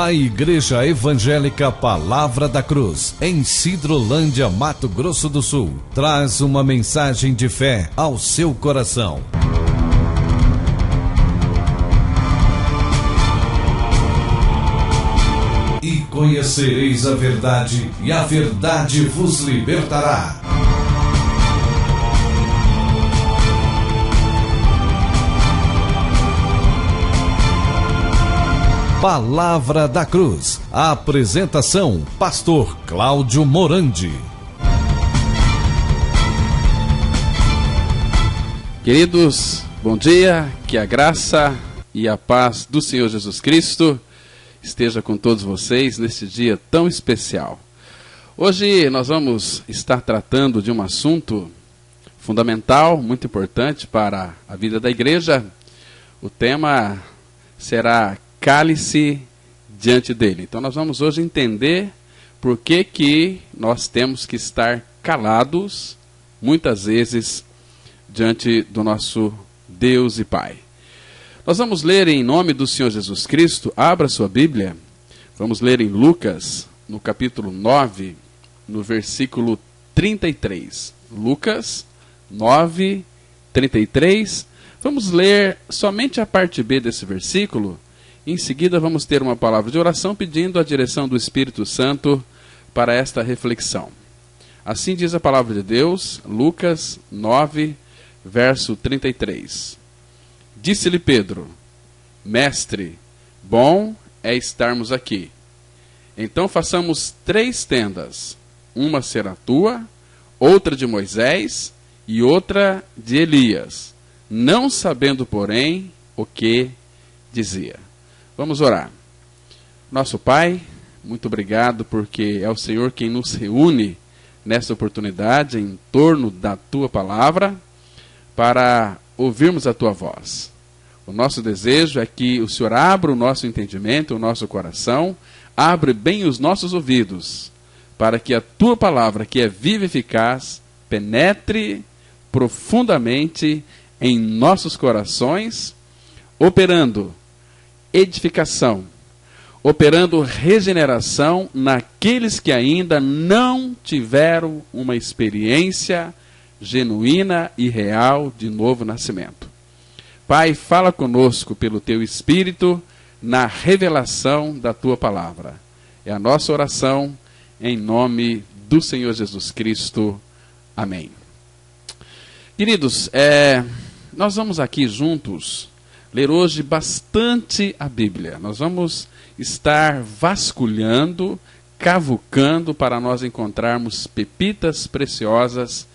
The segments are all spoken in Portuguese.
A Igreja Evangélica Palavra da Cruz, em Sidrolândia, Mato Grosso do Sul, traz uma mensagem de fé ao seu coração. E conhecereis a verdade, e a verdade vos libertará. Palavra da Cruz. A apresentação, Pastor Cláudio Morandi. Queridos, bom dia, que a graça e a paz do Senhor Jesus Cristo esteja com todos vocês neste dia tão especial. Hoje nós vamos estar tratando de um assunto fundamental, muito importante para a vida da igreja. O tema será cálice diante dele. Então nós vamos hoje entender por que nós temos que estar calados, muitas vezes, diante do nosso Deus e Pai. Nós vamos ler em nome do Senhor Jesus Cristo. Abra sua Bíblia. Vamos ler em Lucas, no capítulo 9, no versículo 33. Lucas 9, 33. Vamos ler somente a parte B desse versículo. Em seguida vamos ter uma palavra de oração pedindo a direção do Espírito Santo para esta reflexão. Assim diz a palavra de Deus, Lucas 9, verso 33. Disse-lhe Pedro: Mestre, bom é estarmos aqui. Então façamos 3 tendas, uma será tua, outra de Moisés e outra de Elias, não sabendo, porém, o que dizia. Vamos orar. Nosso Pai, muito obrigado porque é o Senhor quem nos reúne nesta oportunidade em torno da Tua Palavra para ouvirmos a Tua voz. O nosso desejo é que o Senhor abra o nosso entendimento, o nosso coração, abre bem os nossos ouvidos, para que a Tua Palavra, que é viva e eficaz, penetre profundamente em nossos corações, operando edificação, operando regeneração naqueles que ainda não tiveram uma experiência genuína e real de novo nascimento. Pai, fala conosco pelo Teu Espírito na revelação da Tua Palavra. É a nossa oração em nome do Senhor Jesus Cristo. Amém. Queridos, nós vamos aqui juntos ler hoje bastante a Bíblia. Nós vamos estar vasculhando, cavucando para nós encontrarmos pepitas preciosas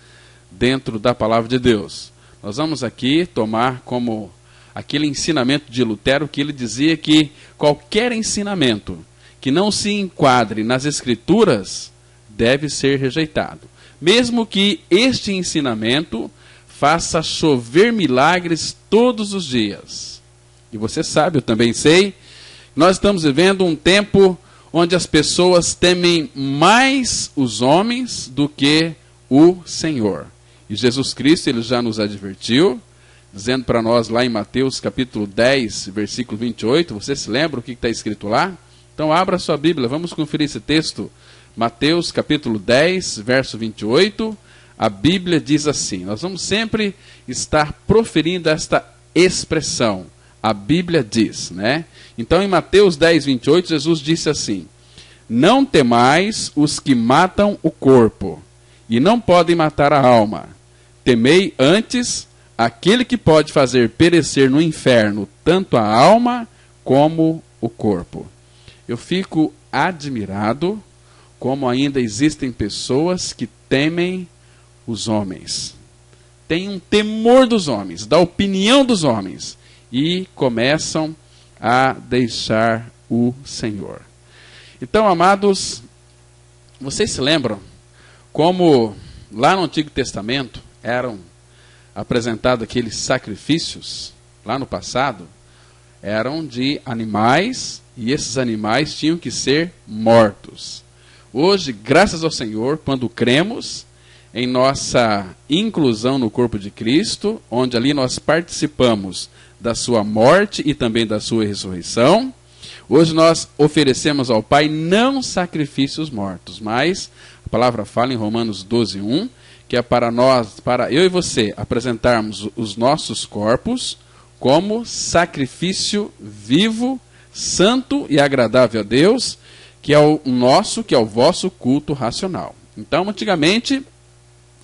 dentro da Palavra de Deus. Nós vamos aqui tomar como aquele ensinamento de Lutero que ele dizia que qualquer ensinamento que não se enquadre nas Escrituras deve ser rejeitado. Mesmo que este ensinamento faça chover milagres todos os dias. E você sabe, eu também sei, nós estamos vivendo um tempo onde as pessoas temem mais os homens do que o Senhor. E Jesus Cristo, ele já nos advertiu, dizendo para nós lá em Mateus capítulo 10, versículo 28, você se lembra o que está escrito lá? Então abra a sua Bíblia, vamos conferir esse texto. Mateus capítulo 10, verso 28, a Bíblia diz assim, nós vamos sempre estar proferindo esta expressão, a Bíblia diz, né? Então em Mateus 10, 28, Jesus disse assim: Não temais os que matam o corpo, e não podem matar a alma. Temei antes aquele que pode fazer perecer no inferno tanto a alma como o corpo. Eu fico admirado como ainda existem pessoas que temem os homens. Tem um temor dos homens, da opinião dos homens, e começam a deixar o Senhor. Então, amados, vocês se lembram como lá no Antigo Testamento eram apresentados aqueles sacrifícios, lá no passado, eram de animais, e esses animais tinham que ser mortos. Hoje, graças ao Senhor, quando cremos em nossa inclusão no corpo de Cristo, onde ali nós participamos da sua morte e também da sua ressurreição, Hoje nós oferecemos ao Pai não sacrifícios mortos, mas a palavra fala em Romanos 12:1, que é para nós, para eu e você, apresentarmos os nossos corpos como sacrifício vivo, santo e agradável a Deus, que é o nosso, que é o vosso culto racional. Então, antigamente,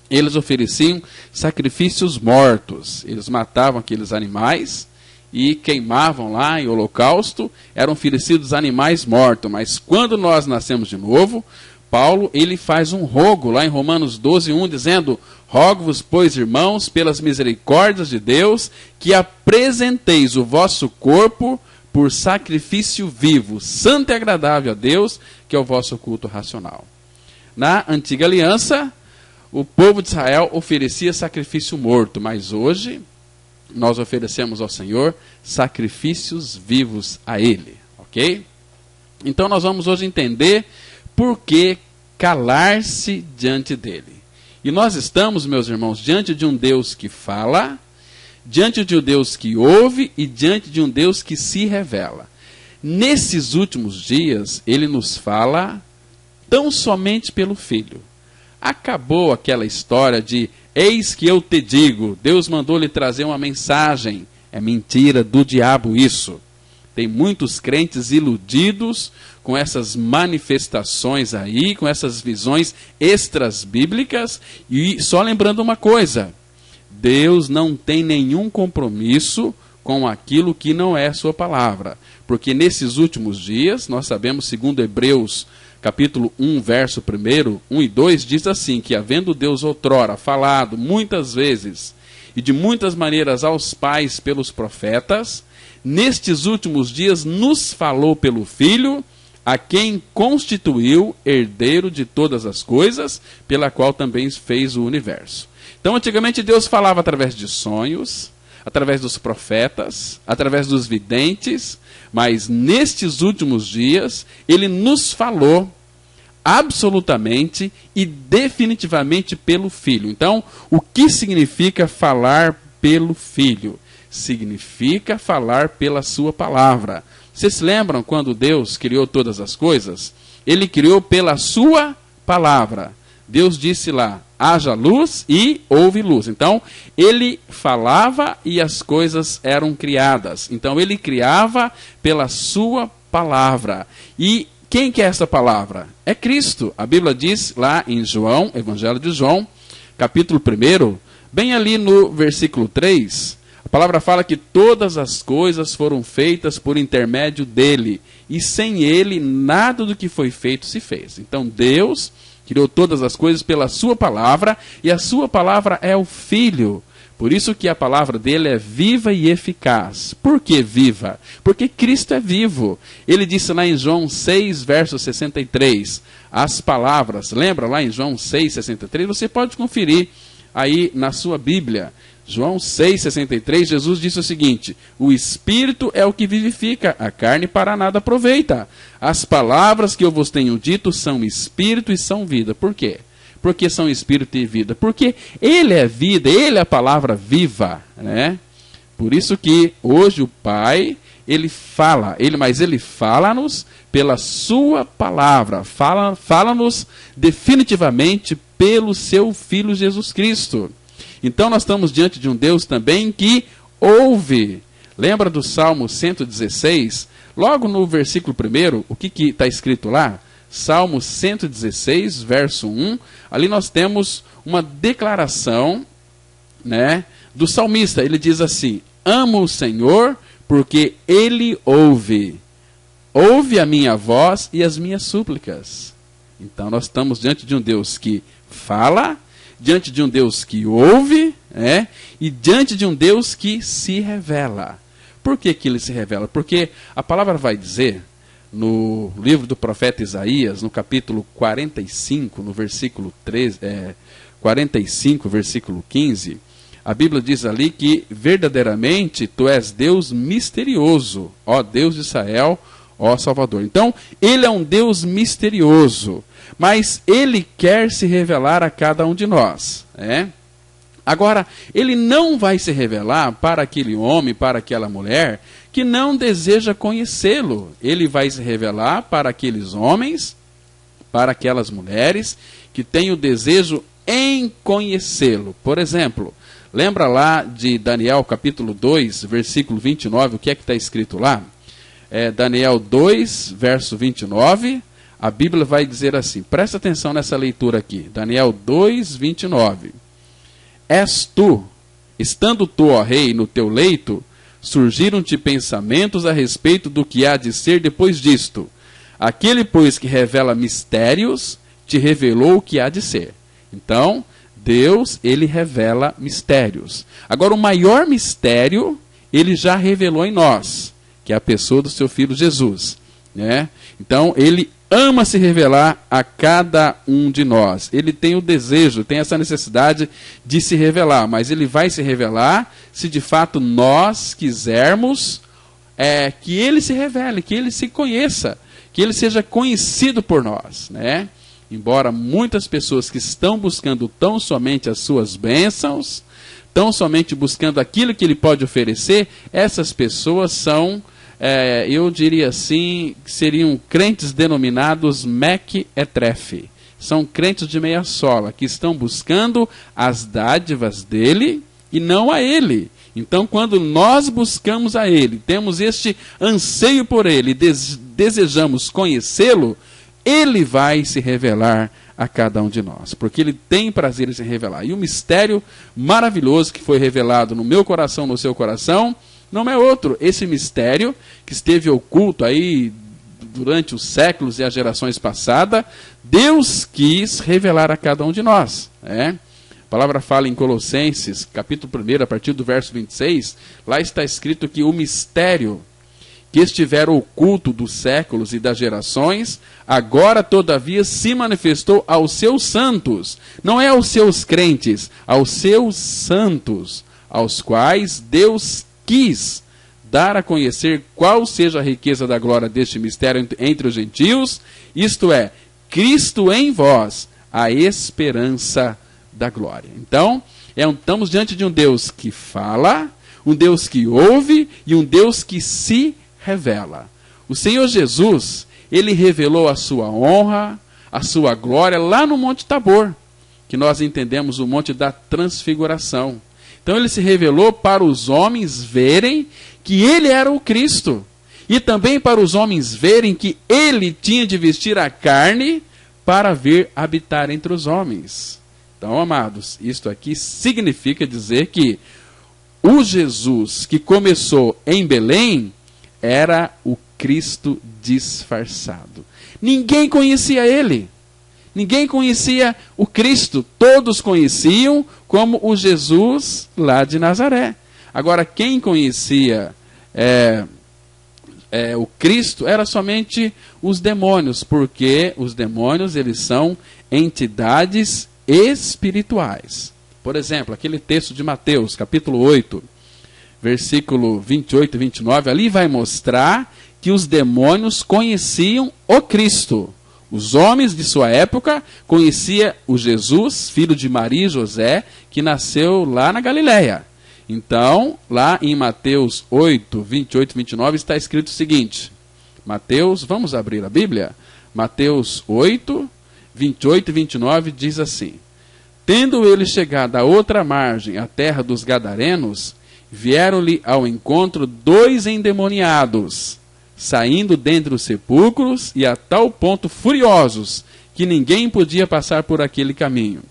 eles ofereciam sacrifícios mortos. Eles matavam aqueles animais e queimavam lá em holocausto. Eram oferecidos animais mortos. Mas quando nós nascemos de novo, Paulo ele faz um rogo lá em Romanos 12:1, dizendo: rogo-vos, pois, irmãos, pelas misericórdias de Deus, que apresenteis o vosso corpo por sacrifício vivo, santo e agradável a Deus, que é o vosso culto racional. Na antiga aliança, o povo de Israel oferecia sacrifício morto, mas hoje nós oferecemos ao Senhor sacrifícios vivos a Ele, ok? Então nós vamos hoje entender por que calar-se diante dEle. E nós estamos, meus irmãos, diante de um Deus que fala, diante de um Deus que ouve e diante de um Deus que se revela. Nesses últimos dias, Ele nos fala tão somente pelo Filho. Acabou aquela história de eis que eu te digo, Deus mandou lhe trazer uma mensagem. É mentira do diabo isso. Tem muitos crentes iludidos com essas manifestações aí, com essas visões extras bíblicas. E só lembrando uma coisa, Deus não tem nenhum compromisso com aquilo que não é sua palavra. Porque nesses últimos dias, nós sabemos, segundo Hebreus, capítulo 1, verso 1, 1 e 2, diz assim, que havendo Deus outrora falado muitas vezes e de muitas maneiras aos pais pelos profetas, nestes últimos dias nos falou pelo Filho, a quem constituiu herdeiro de todas as coisas, pela qual também fez o universo. Então, antigamente Deus falava através de sonhos, através dos profetas, através dos videntes, mas nestes últimos dias, Ele nos falou absolutamente e definitivamente pelo Filho. Então, o que significa falar pelo Filho? Significa falar pela sua palavra. Vocês se lembram quando Deus criou todas as coisas? Ele criou pela sua palavra. Deus disse lá, haja luz e houve luz. Então, ele falava e as coisas eram criadas. Então, ele criava pela sua palavra. E quem que é essa palavra? É Cristo. A Bíblia diz lá em João, Evangelho de João, capítulo 1, bem ali no versículo 3, a palavra fala que todas as coisas foram feitas por intermédio dele. E sem ele, nada do que foi feito se fez. Então, Deus criou todas as coisas pela sua palavra, e a sua palavra é o Filho. Por isso que a palavra dele é viva e eficaz. Por que viva? Porque Cristo é vivo. Ele disse lá em João 6, verso 63, as palavras, lembra lá em João 6, 63? Você pode conferir aí na sua Bíblia. João 6,63, Jesus disse o seguinte: o Espírito é o que vivifica, a carne para nada aproveita. As palavras que eu vos tenho dito são Espírito e são vida. Por quê? Porque são Espírito e vida. Porque Ele é vida, Ele é a palavra viva, né? Por isso que hoje o Pai, Ele fala, mas Ele fala-nos pela sua palavra, fala-nos definitivamente pelo seu Filho Jesus Cristo. Então nós estamos diante de um Deus também que ouve. Lembra do Salmo 116? Logo no versículo 1, o que está escrito lá? Salmo 116, verso 1. Ali nós temos uma declaração, né, do salmista. Ele diz assim: amo o Senhor porque Ele ouve. Ouve a minha voz e as minhas súplicas. Então nós estamos diante de um Deus que fala, diante de um Deus que ouve, e diante de um Deus que se revela. Por que Ele se revela? Porque a palavra vai dizer, no livro do profeta Isaías, no capítulo 45, no versículo 45, versículo 15, a Bíblia diz ali que verdadeiramente tu és Deus misterioso, ó Deus de Israel, ó Salvador. Então, Ele é um Deus misterioso, mas Ele quer se revelar a cada um de nós. Agora, Ele não vai se revelar para aquele homem, para aquela mulher, que não deseja conhecê-lo. Ele vai se revelar para aqueles homens, para aquelas mulheres que têm o desejo em conhecê-lo. Por exemplo, lembra lá de Daniel capítulo 2, versículo 29, o que é que está escrito lá? Daniel 2, verso 29, a Bíblia vai dizer assim, presta atenção nessa leitura aqui, Daniel 2, 29. És tu, estando tu, ó rei, no teu leito, surgiram-te pensamentos a respeito do que há de ser depois disto. Aquele, pois, que revela mistérios, te revelou o que há de ser. Então, Deus, ele revela mistérios. Agora, o maior mistério, ele já revelou em nós, que é a pessoa do seu Filho Jesus, né? Então, ele ama se revelar a cada um de nós. Ele tem o desejo, tem essa necessidade de se revelar, mas ele vai se revelar se de fato nós quisermos que ele se revele, que ele se conheça, que ele seja conhecido por nós, né? Embora muitas pessoas que estão buscando tão somente as suas bênçãos, tão somente buscando aquilo que ele pode oferecer, essas pessoas são, eu diria assim, seriam crentes denominados mequetrefe. São crentes de meia sola, que estão buscando as dádivas dele e não a ele. Então, quando nós buscamos a ele, temos este anseio por ele, desejamos conhecê-lo, ele vai se revelar a cada um de nós, porque ele tem prazer em se revelar. E o mistério maravilhoso que foi revelado no meu coração, no seu coração, não é outro. Esse mistério que esteve oculto aí durante os séculos e as gerações passadas, Deus quis revelar a cada um de nós. A palavra fala em Colossenses, capítulo 1, a partir do verso 26, lá está escrito que o mistério que estiver oculto dos séculos e das gerações, agora, todavia, se manifestou aos seus santos. Não é aos seus crentes, aos seus santos, aos quais Deus quis dar a conhecer qual seja a riqueza da glória deste mistério entre os gentios, isto é, Cristo em vós, a esperança da glória. Então, estamos diante de um Deus que fala, um Deus que ouve e um Deus que se revela. O Senhor Jesus, ele revelou a sua honra, a sua glória lá no Monte Tabor, que nós entendemos o Monte da Transfiguração. Então ele se revelou para os homens verem que ele era o Cristo, e também para os homens verem que ele tinha de vestir a carne para vir habitar entre os homens. Então, amados, isto aqui significa dizer que o Jesus que começou em Belém era o Cristo disfarçado. Ninguém conhecia ele. Ninguém conhecia o Cristo. Todos conheciam como o Jesus lá de Nazaré. Agora, quem conhecia o Cristo era somente os demônios, porque os demônios, eles são entidades espirituais. Por exemplo, aquele texto de Mateus, capítulo 8, versículo 28 e 29, ali vai mostrar que os demônios conheciam o Cristo. Os homens de sua época conheciam o Jesus, filho de Maria e José, que nasceu lá na Galileia. Então, lá em Mateus 8, 28 e 29, está escrito o seguinte. Mateus, vamos abrir a Bíblia? Mateus 8, 28 e 29 diz assim: Tendo ele chegado à outra margem, a terra dos Gadarenos, vieram-lhe ao encontro 2 endemoniados, saindo dentre os sepulcros, e a tal ponto furiosos, que ninguém podia passar por aquele caminho.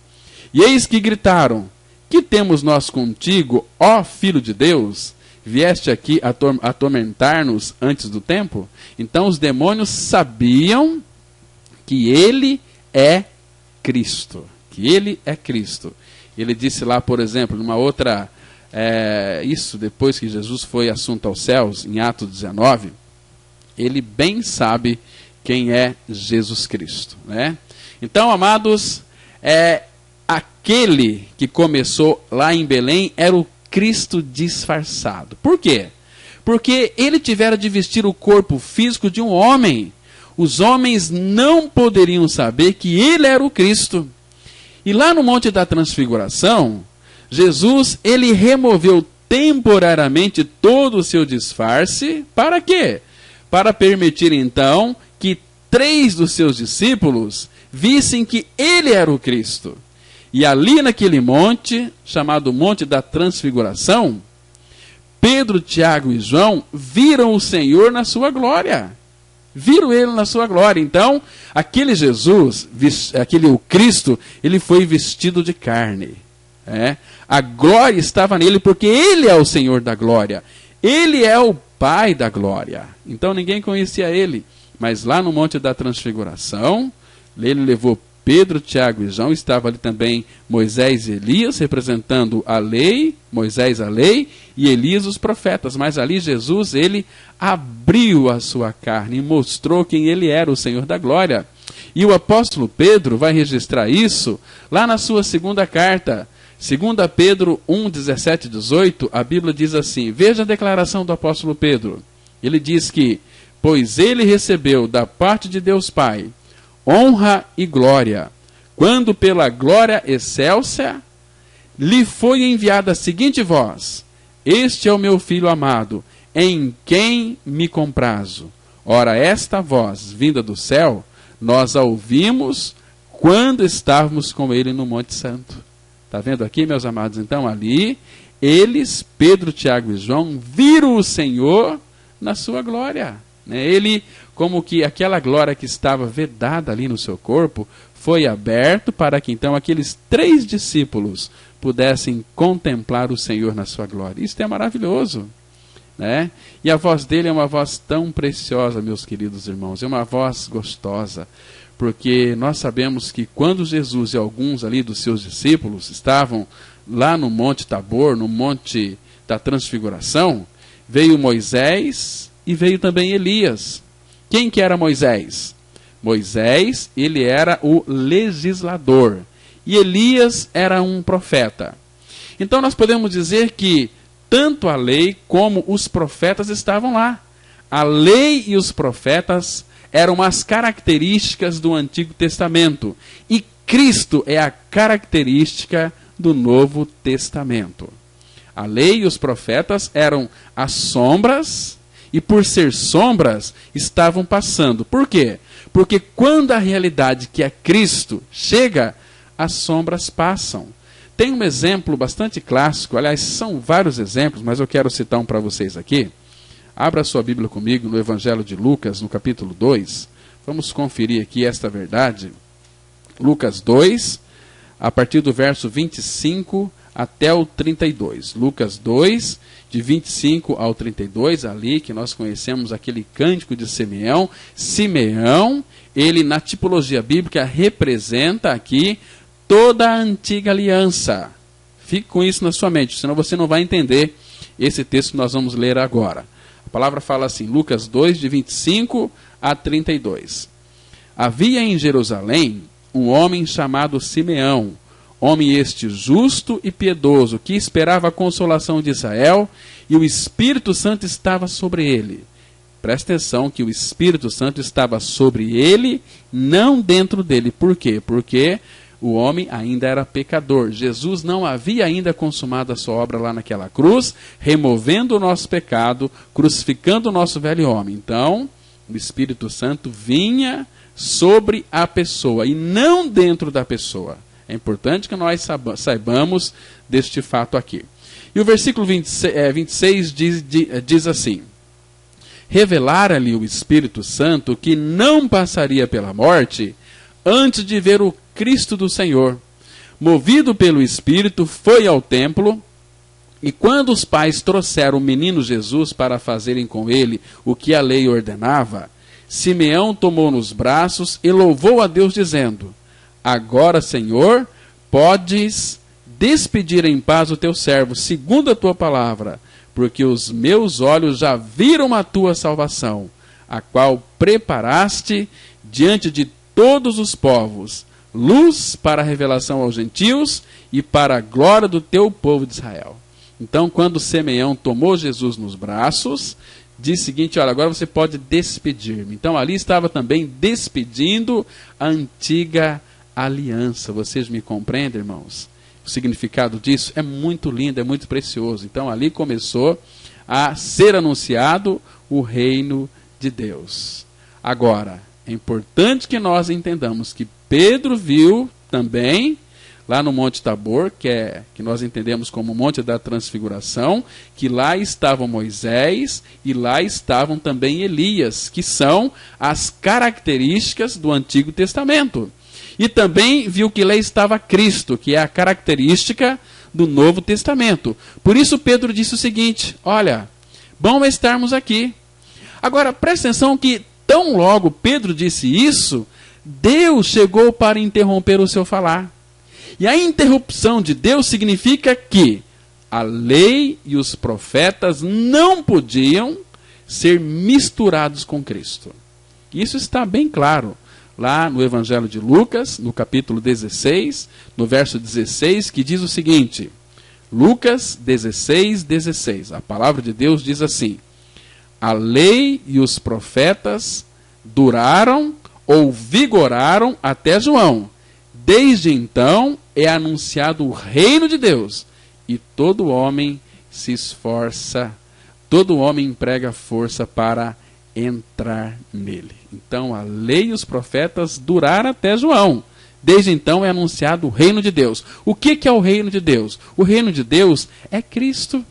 E eis que gritaram: Que temos nós contigo, ó Filho de Deus? Vieste aqui atormentar-nos antes do tempo? Então os demônios sabiam que ele é Cristo. Que ele é Cristo. Ele disse lá, por exemplo, numa outra... isso depois que Jesus foi assunto aos céus, em Atos 19, ele bem sabe quem é Jesus Cristo, né? Então, amados, aquele que começou lá em Belém era o Cristo disfarçado. Por quê? Porque ele tivera de vestir o corpo físico de um homem. Os homens não poderiam saber que ele era o Cristo. E lá no Monte da Transfiguração, Jesus, ele removeu temporariamente todo o seu disfarce. Para quê? Para permitir então que 3 dos seus discípulos vissem que ele era o Cristo. E ali naquele monte, chamado Monte da Transfiguração, Pedro, Tiago e João viram o Senhor na sua glória. Viram ele na sua glória. Então, aquele Jesus, o Cristo, ele foi vestido de carne. A glória estava nele porque ele é o Senhor da glória. Ele é o Pai da glória. Então ninguém conhecia ele. Mas lá no Monte da Transfiguração, ele levou Pedro, Tiago e João, estava ali também Moisés e Elias, representando a lei, Moisés a lei, e Elias os profetas. Mas ali Jesus, ele abriu a sua carne e mostrou quem ele era, o Senhor da glória. E o apóstolo Pedro vai registrar isso lá na sua segunda carta. 2 Pedro 1, 17 e 18, a Bíblia diz assim, veja a declaração do apóstolo Pedro. Ele diz que, pois ele recebeu da parte de Deus Pai honra e glória, quando pela glória excelsa lhe foi enviada a seguinte voz, este é o meu Filho amado, em quem me comprazo. Ora, esta voz, vinda do céu, nós a ouvimos quando estávamos com ele no Monte Santo. Está vendo aqui, meus amados? Então, ali, eles, Pedro, Tiago e João, viram o Senhor na sua glória. Ele, como que aquela glória que estava vedada ali no seu corpo, foi aberto para que então aqueles 3 discípulos pudessem contemplar o Senhor na sua glória. Isso é maravilhoso. E a voz dele é uma voz tão preciosa, meus queridos irmãos, é uma voz gostosa, porque nós sabemos que quando Jesus e alguns ali dos seus discípulos estavam lá no Monte Tabor, no Monte da Transfiguração, veio Moisés e veio também Elias. Quem que era Moisés? Moisés, ele era o legislador, e Elias era um profeta. Então nós podemos dizer que tanto a lei como os profetas estavam lá. A lei e os profetas eram as características do Antigo Testamento. E Cristo é a característica do Novo Testamento. A lei e os profetas eram as sombras, e por ser sombras, estavam passando. Por quê? Porque quando a realidade que é Cristo chega, as sombras passam. Tem um exemplo bastante clássico, aliás, são vários exemplos, mas eu quero citar um para vocês aqui. Abra sua Bíblia comigo no Evangelho de Lucas, no capítulo 2. Vamos conferir aqui esta verdade. Lucas 2, a partir do verso 25 até o 32. Lucas 2, de 25 ao 32, ali que nós conhecemos aquele cântico de Simeão. Simeão, ele na tipologia bíblica representa aqui toda a antiga aliança. Fique com isso na sua mente, senão você não vai entender esse texto que nós vamos ler agora. A palavra fala assim, Lucas 2, de 25 a 32. Havia em Jerusalém um homem chamado Simeão, homem este justo e piedoso, que esperava a consolação de Israel, e o Espírito Santo estava sobre ele. Presta atenção que o Espírito Santo estava sobre ele, não dentro dele. Por quê? Porque o homem ainda era pecador. Jesus não havia ainda consumado a sua obra lá naquela cruz, removendo o nosso pecado, crucificando o nosso velho homem. Então, o Espírito Santo vinha sobre a pessoa e não dentro da pessoa. É importante que nós saibamos deste fato aqui. E o versículo 26 diz assim, revelara-lhe o Espírito Santo que não passaria pela morte antes de ver o Cristo do Senhor. Movido pelo Espírito, foi ao templo, e quando os pais trouxeram o menino Jesus para fazerem com ele o que a lei ordenava, Simeão tomou nos braços e louvou a Deus, dizendo, agora, Senhor, podes despedir em paz o teu servo, segundo a tua palavra, porque os meus olhos já viram a tua salvação, a qual preparaste diante de todos os povos, luz para a revelação aos gentios e para a glória do teu povo de Israel. Então, quando Simeão tomou Jesus nos braços, disse o seguinte, olha, agora você pode despedir-me. Então, ali estava também despedindo a antiga aliança. Vocês me compreendem, irmãos? o significado disso é muito lindo, é muito precioso. Então ali começou a ser anunciado o reino de Deus. Agora, é importante que nós entendamos que Pedro viu também, lá no Monte Tabor, que nós entendemos como o Monte da Transfiguração, que lá estavam Moisés e lá estavam também Elias, que são as características do Antigo Testamento. E também viu que lá estava Cristo, que é a característica do Novo Testamento. Por isso Pedro disse o seguinte: olha, bom é estarmos aqui. Agora, presta atenção que tão logo Pedro disse isso, Deus chegou para interromper o seu falar. E a interrupção de Deus significa que a lei e os profetas não podiam ser misturados com Cristo. Isso está bem claro lá no Evangelho de Lucas, no capítulo 16, no verso 16, que diz o seguinte, Lucas 16, 16, a palavra de Deus diz assim: a lei e os profetas duraram ou vigoraram até João. Desde então é anunciado o reino de Deus, e todo homem se esforça, todo homem emprega força para entrar nele. Então a lei e os profetas duraram até João. Desde então é anunciado o reino de Deus. O que é o reino de Deus? O reino de Deus é Cristo.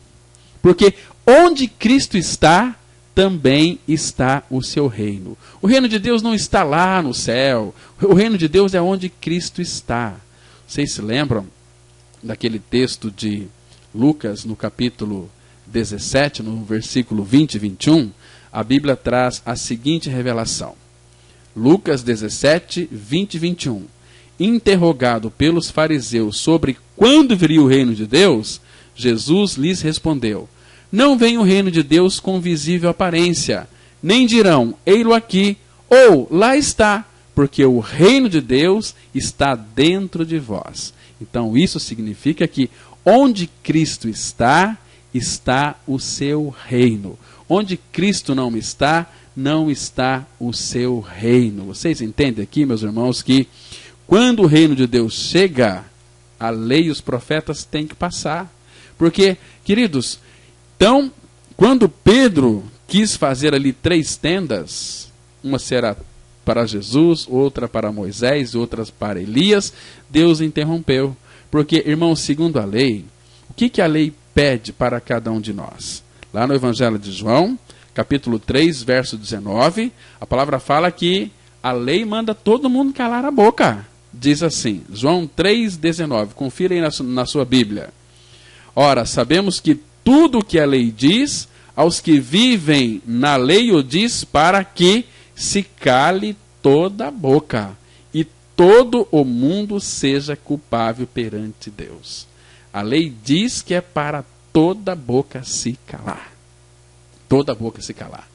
Porque onde Cristo está, também está o seu reino. O reino de Deus não está lá no céu. O reino de Deus é onde Cristo está. Vocês se lembram daquele texto de Lucas, no capítulo 17, no versículo 20 e 21? A Bíblia traz a seguinte revelação. Lucas 17, 20 e 21. Interrogado pelos fariseus sobre quando viria o reino de Deus, Jesus lhes respondeu: não vem o reino de Deus com visível aparência, nem dirão, ei-lo aqui, ou lá está, porque o reino de Deus está dentro de vós. Então isso significa que onde Cristo está, está o seu reino. Onde Cristo não está, não está o seu reino. Vocês entendem aqui, meus irmãos, que quando o reino de Deus chega, a lei e os profetas têm que passar. Porque, queridos, então, quando Pedro quis fazer ali 3 tendas, uma será para Jesus, outra para Moisés, outras para Elias, Deus interrompeu. Porque, irmãos, segundo a lei, o que a lei pede para cada um de nós? Lá no Evangelho de João, capítulo 3, verso 19, a palavra fala que a lei manda todo mundo calar a boca. Diz assim, João 3, 19, confira aí na sua Bíblia. Ora, sabemos que tudo o que a lei diz, aos que vivem na lei o diz para que se cale toda a boca e todo o mundo seja culpável perante Deus. A lei diz que é para toda a boca se calar. Toda a boca se calar.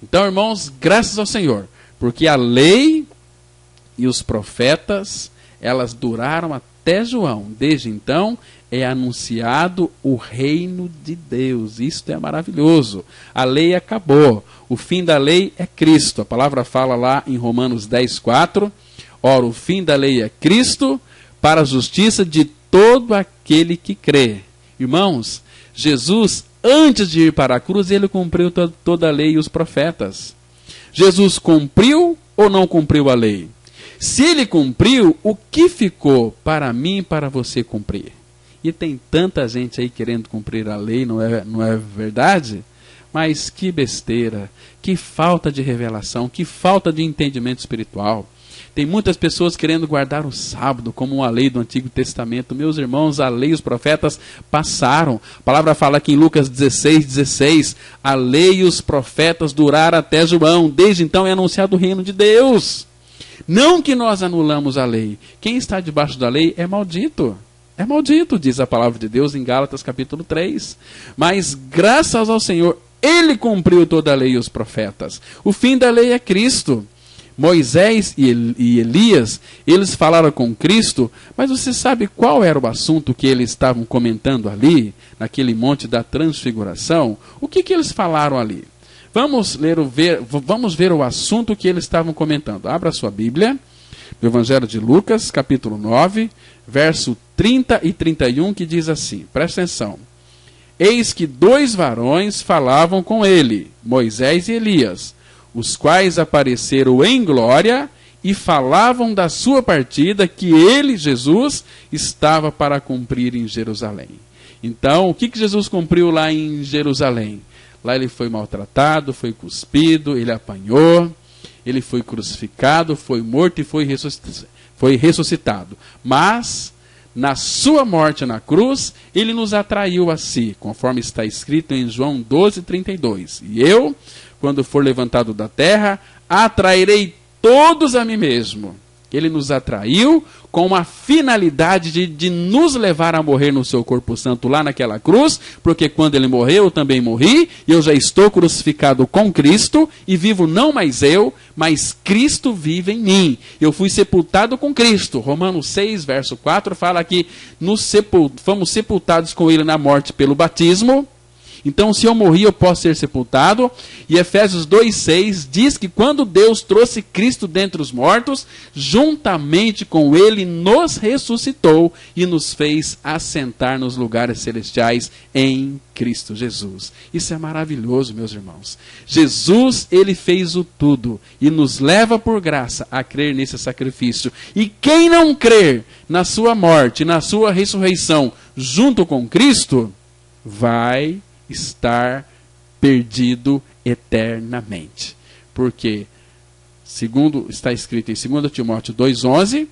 Então, irmãos, graças ao Senhor, porque a lei e os profetas, elas duraram até João. Desde então, é anunciado o reino de Deus. Isto é maravilhoso. A lei acabou. O fim da lei é Cristo. A palavra fala lá em Romanos 10, 4. Ora, o fim da lei é Cristo, para a justiça de todo aquele que crê. Irmãos, Jesus, antes de ir para a cruz, ele cumpriu toda a lei e os profetas. Jesus cumpriu ou não cumpriu a lei? Se ele cumpriu, o que ficou para mim e para você cumprir? E tem tanta gente aí querendo cumprir a lei, não é verdade? Mas que besteira, que falta de revelação, que falta de entendimento espiritual. Tem muitas pessoas querendo guardar o sábado como uma lei do Antigo Testamento. Meus irmãos, a lei e os profetas passaram. A palavra fala aqui em Lucas 16, 16. A lei e os profetas duraram até João. Desde então é anunciado o reino de Deus. Não que nós anulamos a lei. Quem está debaixo da lei é maldito. É maldito, diz a palavra de Deus em Gálatas capítulo 3. Mas graças ao Senhor, Ele cumpriu toda a lei e os profetas. O fim da lei é Cristo. Moisés e Elias, eles falaram com Cristo, mas você sabe qual era o assunto que eles estavam comentando ali, naquele monte da transfiguração? O que eles falaram ali? Vamos ver o assunto que eles estavam comentando. Abra a sua Bíblia, no Evangelho de Lucas, capítulo 9, verso 30 e 31, que diz assim, presta atenção. Eis que 2 varões falavam com ele, Moisés e Elias, os quais apareceram em glória e falavam da sua partida que ele, Jesus, estava para cumprir em Jerusalém. Então, o que Jesus cumpriu lá em Jerusalém? Lá ele foi maltratado, foi cuspido, ele apanhou, ele foi crucificado, foi morto e foi ressuscitado. Mas, na sua morte na cruz, ele nos atraiu a si, conforme está escrito em João 12:32. E eu, quando for levantado da terra, atrairei todos a mim mesmo. Ele nos atraiu com a finalidade de nos levar a morrer no seu corpo santo lá naquela cruz, porque quando ele morreu eu também morri, e eu já estou crucificado com Cristo, e vivo não mais eu, mas Cristo vive em mim. Eu fui sepultado com Cristo. Romanos 6, verso 4, fala que fomos sepultados com ele na morte pelo batismo. Então, se eu morri, eu posso ser sepultado. E Efésios 2,6 diz que quando Deus trouxe Cristo dentre os mortos, juntamente com ele nos ressuscitou e nos fez assentar nos lugares celestiais em Cristo Jesus. Isso é maravilhoso, meus irmãos. Jesus, ele fez o tudo e nos leva por graça a crer nesse sacrifício. E quem não crer na sua morte, na sua ressurreição, junto com Cristo, vai estar perdido eternamente. Porque, segundo está escrito em 2 Timóteo 2,11,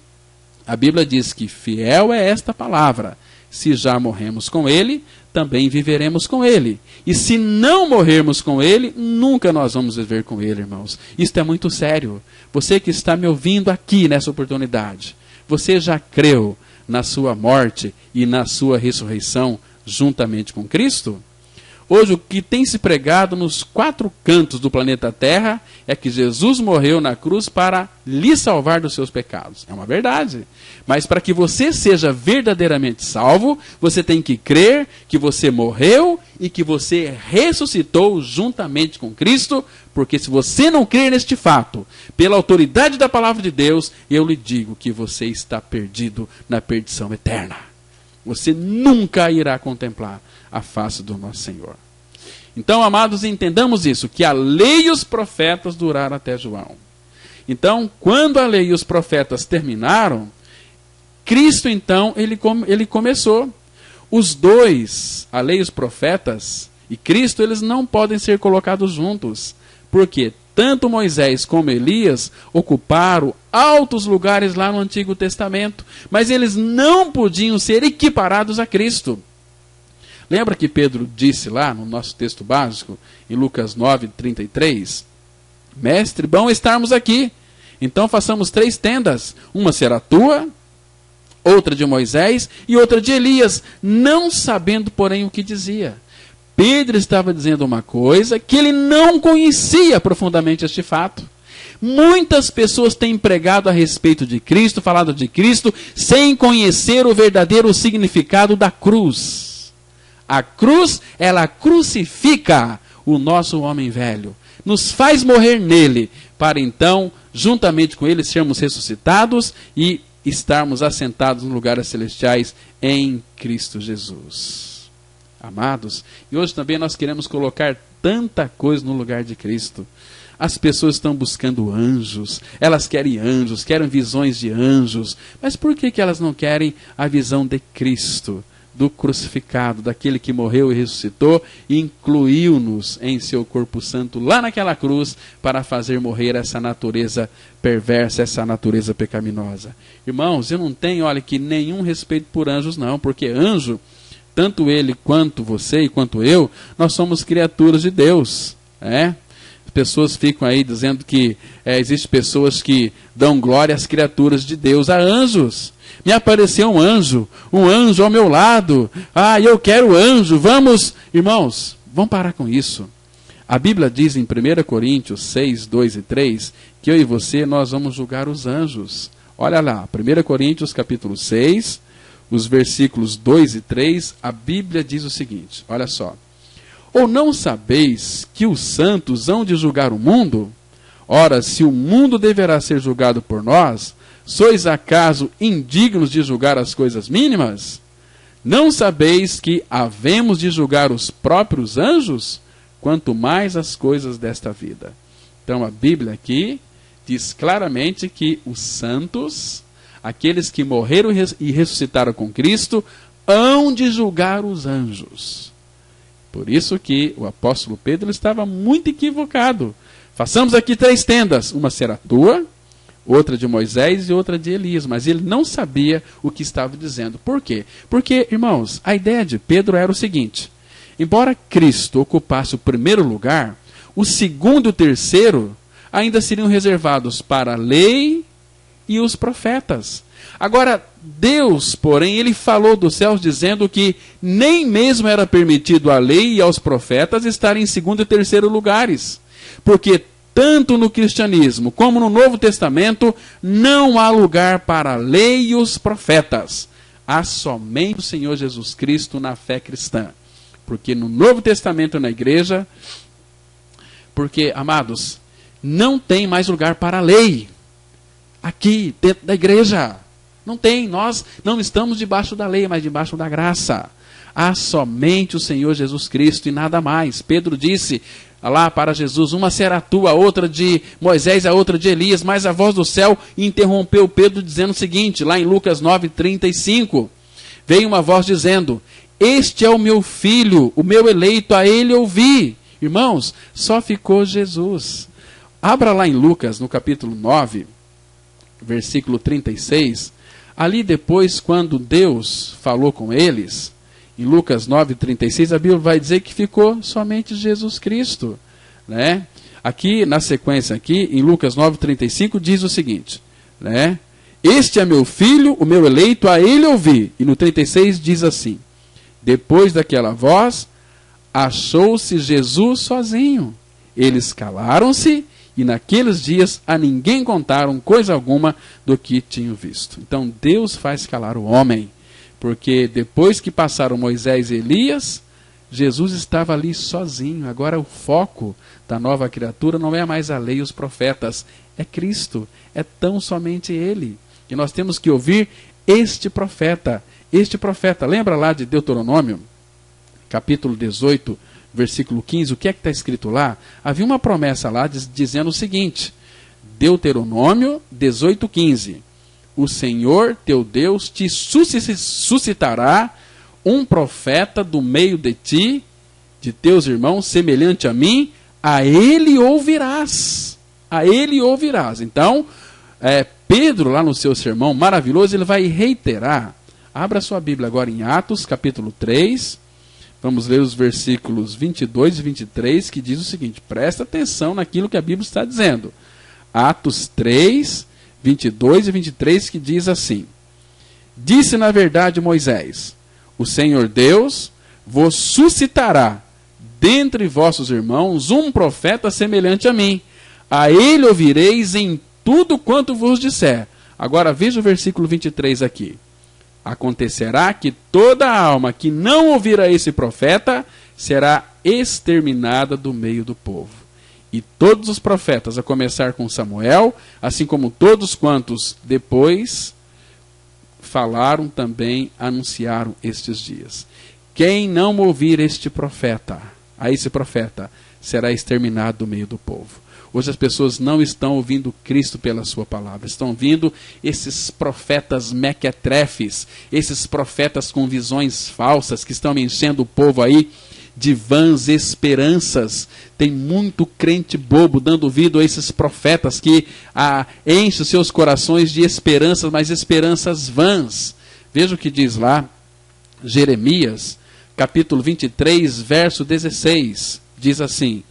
a Bíblia diz que fiel é esta palavra: se já morremos com ele, também viveremos com ele. E se não morrermos com ele, nunca nós vamos viver com ele, irmãos. Isto é muito sério. Você que está me ouvindo aqui nessa oportunidade, você já creu na sua morte e na sua ressurreição juntamente com Cristo? Hoje, o que tem se pregado nos 4 cantos do planeta Terra é que Jesus morreu na cruz para lhe salvar dos seus pecados. É uma verdade. Mas para que você seja verdadeiramente salvo, você tem que crer que você morreu e que você ressuscitou juntamente com Cristo, porque se você não crer neste fato, pela autoridade da palavra de Deus, eu lhe digo que você está perdido na perdição eterna. Você nunca irá contemplar a face do nosso Senhor. Então, amados, entendamos isso, que a lei e os profetas duraram até João. Então, quando a lei e os profetas terminaram, Cristo, então, ele começou. Os dois, a lei e os profetas, e Cristo, eles não podem ser colocados juntos. Por quê? Tanto Moisés como Elias ocuparam altos lugares lá no Antigo Testamento, mas eles não podiam ser equiparados a Cristo. Lembra que Pedro disse lá no nosso texto básico, em Lucas 9:33? Mestre, bom estarmos aqui. Então façamos 3 tendas. Uma será tua, outra de Moisés e outra de Elias, não sabendo, porém, o que dizia. Pedro estava dizendo uma coisa que ele não conhecia profundamente este fato. Muitas pessoas têm pregado a respeito de Cristo, falado de Cristo, sem conhecer o verdadeiro significado da cruz. A cruz, ela crucifica o nosso homem velho, nos faz morrer nele, para então, juntamente com ele, sermos ressuscitados e estarmos assentados nos lugares celestiais em Cristo Jesus. Amados, e hoje também nós queremos colocar tanta coisa no lugar de Cristo. As pessoas estão buscando anjos, elas querem anjos, querem visões de anjos, mas por que elas não querem a visão de Cristo? Do crucificado, daquele que morreu e ressuscitou, e incluiu-nos em seu corpo santo lá naquela cruz para fazer morrer essa natureza perversa, essa natureza pecaminosa. Irmãos, eu não tenho, olha, que nenhum respeito por anjos não, porque anjo, tanto ele quanto você e quanto eu, nós somos criaturas de Deus, As pessoas ficam aí dizendo que existem pessoas que dão glória às criaturas de Deus, a anjos. Me apareceu um anjo ao meu lado. Ah, eu quero anjo, vamos. Irmãos, vamos parar com isso. A Bíblia diz em 1 Coríntios 6, 2 e 3, que eu e você, nós vamos julgar os anjos. Olha lá, 1 Coríntios capítulo 6, os versículos 2 e 3, a Bíblia diz o seguinte, olha só. Ou não sabeis que os santos hão de julgar o mundo? Ora, se o mundo deverá ser julgado por nós, Sois acaso indignos de julgar as coisas mínimas? Não sabeis que havemos de julgar os próprios anjos? Quanto mais as coisas desta vida. Então a Bíblia aqui diz claramente que os santos, aqueles que morreram e ressuscitaram com Cristo, hão de julgar os anjos. Por isso que o apóstolo Pedro estava muito equivocado. Façamos aqui 3 tendas, uma será tua, outra de Moisés e outra de Elias. Mas ele não sabia o que estava dizendo. Por quê? Porque, irmãos, a ideia de Pedro era o seguinte: embora Cristo ocupasse o primeiro lugar, o segundo e o terceiro ainda seriam reservados para a lei e os profetas. Agora, Deus, porém, ele falou dos céus dizendo que nem mesmo era permitido à lei e aos profetas estarem em segundo e terceiro lugares. Porque tanto no cristianismo como no Novo Testamento não há lugar para a lei e os profetas. Há somente o Senhor Jesus Cristo na fé cristã. Porque no Novo Testamento, na igreja, porque, amados, não tem mais lugar para a lei. Aqui, dentro da igreja. Não tem. Nós não estamos debaixo da lei, mas debaixo da graça. Há somente o Senhor Jesus Cristo e nada mais. Pedro disse lá para Jesus: uma será tua, a outra de Moisés, a outra de Elias. Mas a voz do céu interrompeu Pedro dizendo o seguinte, lá em Lucas 9:35. Veio uma voz dizendo: este é o meu filho, o meu eleito, a ele ouvi. Irmãos, só ficou Jesus. Abra lá em Lucas, no capítulo 9, versículo 36. Ali depois, quando Deus falou com eles, em Lucas 9:36, a Bíblia vai dizer que ficou somente Jesus Cristo, né? Aqui, na sequência aqui, em Lucas 9:35, diz o seguinte, né? Este é meu filho, o meu eleito, a ele ouvi. E no 36 diz assim: depois daquela voz, achou-se Jesus sozinho. Eles calaram-se e naqueles dias a ninguém contaram coisa alguma do que tinham visto. Então Deus faz calar o homem, porque depois que passaram Moisés e Elias, Jesus estava ali sozinho. Agora o foco da nova criatura não é mais a lei e os profetas, é Cristo, é tão somente Ele. E nós temos que ouvir este profeta. Este profeta, lembra lá de Deuteronômio, capítulo 18, versículo 15, o que é que está escrito lá? Havia uma promessa lá dizendo o seguinte, Deuteronômio 18:15, o Senhor teu Deus te suscitará um profeta do meio de ti, de teus irmãos, semelhante a mim, a ele ouvirás. A ele ouvirás. Então, Pedro, lá no seu sermão maravilhoso, ele vai reiterar. Abra sua Bíblia agora em Atos, capítulo 3. Vamos ler os versículos 22 e 23, que diz o seguinte. Presta atenção naquilo que a Bíblia está dizendo. Atos 3, 22 e 23, que diz assim. Disse na verdade Moisés, o Senhor Deus vos suscitará dentre vossos irmãos um profeta semelhante a mim. A ele ouvireis em tudo quanto vos disser. Agora veja o versículo 23 aqui. Acontecerá que toda alma que não ouvir a esse profeta será exterminada do meio do povo. E todos os profetas, a começar com Samuel, assim como todos quantos depois falaram também, anunciaram estes dias. Quem não ouvir este profeta, a esse profeta, será exterminado do meio do povo. Hoje as pessoas não estão ouvindo Cristo pela sua palavra. Estão ouvindo esses profetas mequetrefes, esses profetas com visões falsas que estão enchendo o povo aí de vãs esperanças. Tem muito crente bobo dando ouvido a esses profetas que enchem os seus corações de esperanças, mas esperanças vãs. Veja o que diz lá, Jeremias, capítulo 23, verso 16. Diz assim: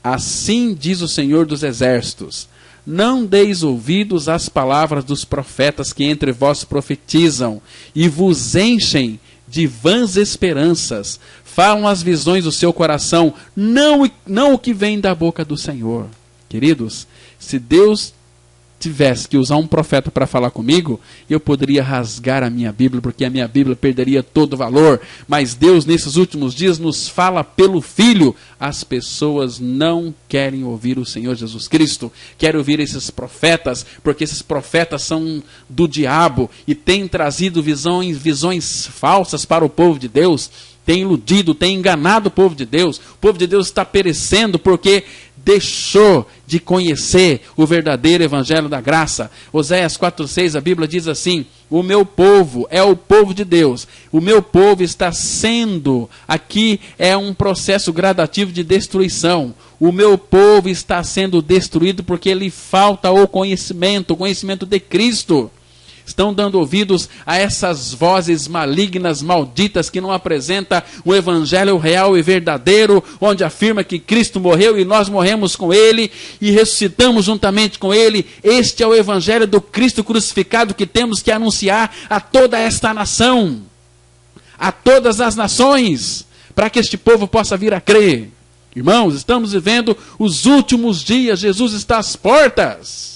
assim diz o Senhor dos Exércitos, não deis ouvidos às palavras dos profetas que entre vós profetizam, e vos enchem de vãs esperanças, falam as visões do seu coração, não o que vem da boca do Senhor. Queridos, se Deus tivesse que usar um profeta para falar comigo, eu poderia rasgar a minha Bíblia, porque a minha Bíblia perderia todo o valor. Mas Deus, nesses últimos dias, nos fala pelo Filho. As pessoas não querem ouvir o Senhor Jesus Cristo, querem ouvir esses profetas, porque esses profetas são do diabo e têm trazido visões falsas para o povo de Deus, têm iludido, têm enganado o povo de Deus. O povo de Deus está perecendo porque deixou de conhecer o verdadeiro evangelho da graça. Oséias 4,6, a Bíblia diz assim: o meu povo é o povo de Deus. O meu povo está sendo, aqui é um processo gradativo de destruição. O meu povo está sendo destruído porque lhe falta o conhecimento de Cristo. Estão dando ouvidos a essas vozes malignas, malditas, que não apresentam o evangelho real e verdadeiro, onde afirma que Cristo morreu e nós morremos com Ele e ressuscitamos juntamente com Ele. Este é o evangelho do Cristo crucificado que temos que anunciar a toda esta nação, a todas as nações, para que este povo possa vir a crer. Irmãos, estamos vivendo os últimos dias, Jesus está às portas.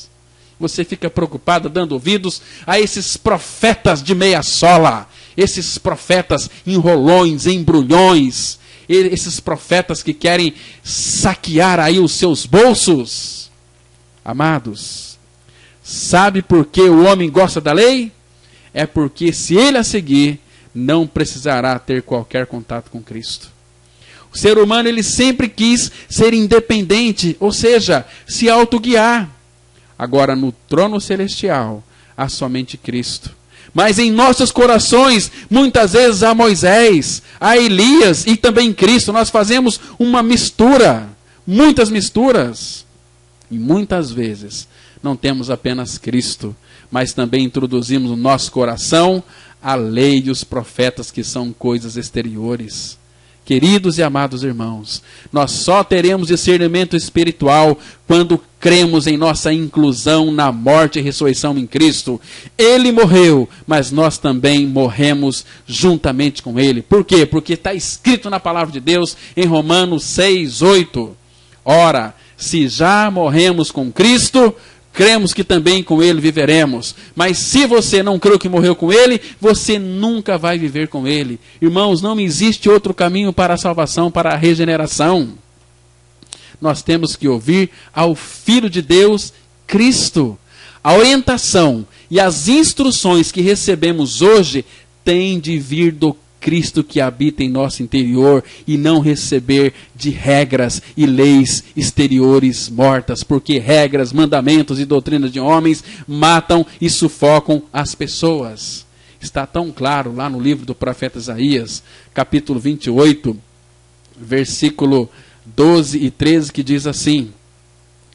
Você fica preocupado dando ouvidos a esses profetas de meia sola, esses profetas enrolões, embrulhões, esses profetas que querem saquear aí os seus bolsos. Amados, sabe por que o homem gosta da lei? É porque se ele a seguir, não precisará ter qualquer contato com Cristo. O ser humano, ele sempre quis ser independente, ou seja, se autoguiar. Agora, no trono celestial, há somente Cristo. Mas em nossos corações, muitas vezes há Moisés, há Elias e também Cristo. Nós fazemos uma mistura, muitas misturas. E muitas vezes não temos apenas Cristo, mas também introduzimos no nosso coração a lei e os profetas, que são coisas exteriores. Queridos e amados irmãos, nós só teremos discernimento espiritual quando cremos em nossa inclusão na morte e ressurreição em Cristo. Ele morreu, mas nós também morremos juntamente com Ele. Por quê? Porque está escrito na palavra de Deus em Romanos 6:8. Ora, se já morremos com Cristo, cremos que também com Ele viveremos. Mas se você não creu que morreu com Ele, você nunca vai viver com Ele. Irmãos, não existe outro caminho para a salvação, para a regeneração. Nós temos que ouvir ao Filho de Deus, Cristo. A orientação e as instruções que recebemos hoje têm de vir do Cristo que habita em nosso interior, e não receber de regras e leis exteriores mortas, porque regras, mandamentos e doutrinas de homens matam e sufocam as pessoas. Está tão claro lá no livro do profeta Isaías, capítulo 28, versículo 12 e 13, que diz assim: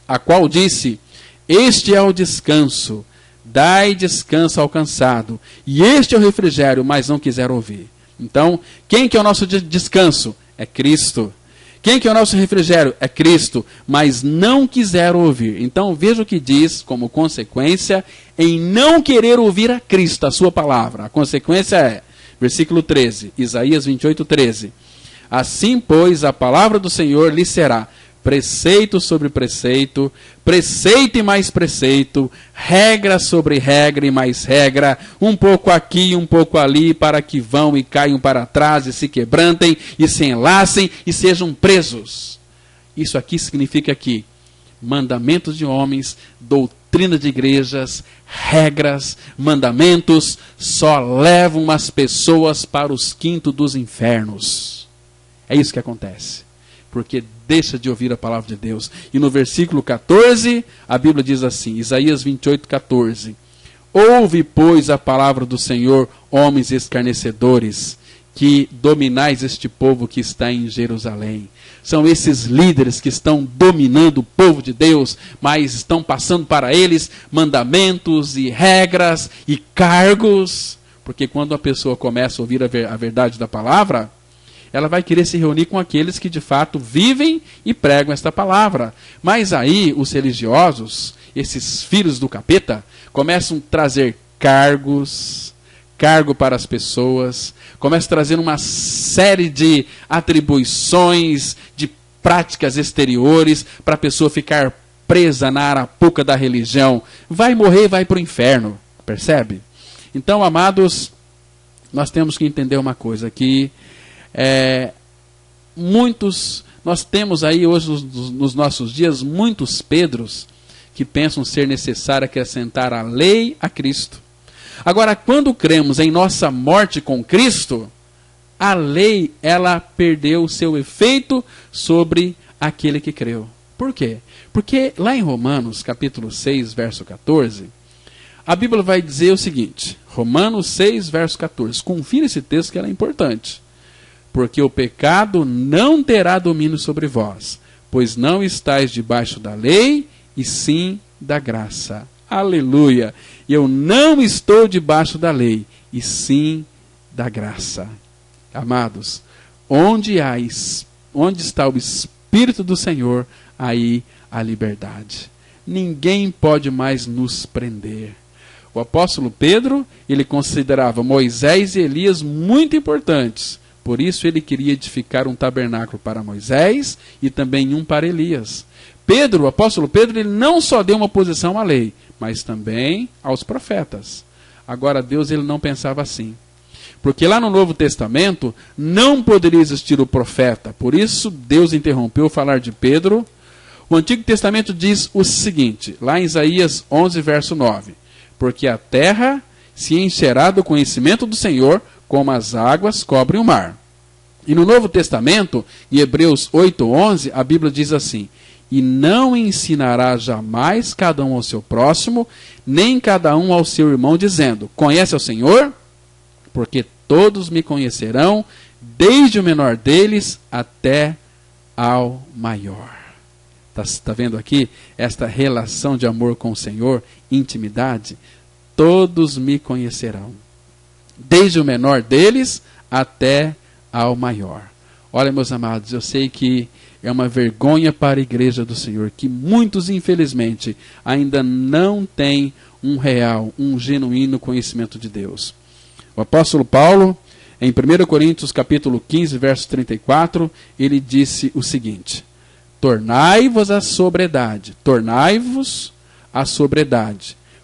a qual disse: este é o descanso, dai descanso ao cansado, e este é o refrigério, mas não quiseram ouvir. Então, quem que é o nosso descanso? É Cristo. Quem que é o nosso refrigério? É Cristo. Mas não quiseram ouvir. Então, veja o que diz como consequência em não querer ouvir a Cristo, a sua palavra. A consequência é, versículo 13, Isaías 28:13. Assim, pois, a palavra do Senhor lhe será preceito sobre preceito, preceito e mais preceito, regra sobre regra e mais regra, um pouco aqui e um pouco ali, para que vão e caiam para trás e se quebrantem e se enlacem e sejam presos. Isso aqui significa que mandamentos de homens, doutrina de igrejas, regras, mandamentos, só levam as pessoas para os quintos dos infernos. É isso que acontece. Porque deixa de ouvir a palavra de Deus. E no versículo 14, a Bíblia diz assim, Isaías 28:14. Ouve, pois, a palavra do Senhor, homens escarnecedores, que dominais este povo que está em Jerusalém. São esses líderes que estão dominando o povo de Deus, mas estão passando para eles mandamentos e regras e cargos. Porque quando a pessoa começa a ouvir a verdade da palavra, ela vai querer se reunir com aqueles que de fato vivem e pregam esta palavra. Mas aí os religiosos, esses filhos do capeta, começam a trazer cargo para as pessoas, começam a trazer uma série de atribuições, de práticas exteriores, para a pessoa ficar presa na arapuca da religião. Vai morrer e vai para o inferno. Percebe? Então, amados, nós temos que entender uma coisa, que nós temos aí hoje nos nossos dias muitos Pedros que pensam ser necessário acrescentar a lei a Cristo. Agora, quando cremos em nossa morte com Cristo, a lei, ela perdeu o seu efeito sobre aquele que creu. Por quê? Porque lá em Romanos, capítulo 6, verso 14, a Bíblia vai dizer o seguinte, Romanos 6, verso 14, confira esse texto que ela é importante. Porque o pecado não terá domínio sobre vós, pois não estáis debaixo da lei, e sim da graça. Aleluia! Eu não estou debaixo da lei, e sim da graça. Amados, onde está o Espírito do Senhor, aí a liberdade. Ninguém pode mais nos prender. O apóstolo Pedro, ele considerava Moisés e Elias muito importantes. Por isso ele queria edificar um tabernáculo para Moisés e também um para Elias. Pedro, o apóstolo Pedro, ele não só deu uma posição à lei, mas também aos profetas. Agora Deus, ele não pensava assim. Porque lá no Novo Testamento não poderia existir o profeta. Por isso Deus interrompeu o falar de Pedro. O Antigo Testamento diz o seguinte, lá em Isaías 11, verso 9. Porque a terra se encherá do conhecimento do Senhor, como as águas cobrem o mar. E no Novo Testamento, em Hebreus 8:11, a Bíblia diz assim, e não ensinará jamais cada um ao seu próximo, nem cada um ao seu irmão, dizendo, conhece ao Senhor? Porque todos me conhecerão, desde o menor deles até ao maior. Está vendo aqui esta relação de amor com o Senhor, intimidade? Todos me conhecerão, desde o menor deles até ao maior. Olha, meus amados, eu sei que é uma vergonha para a igreja do Senhor, que muitos, infelizmente, ainda não têm um real, um genuíno conhecimento de Deus. O apóstolo Paulo, em 1 Coríntios capítulo 15, verso 34, ele disse o seguinte, tornai-vos a sobriedade,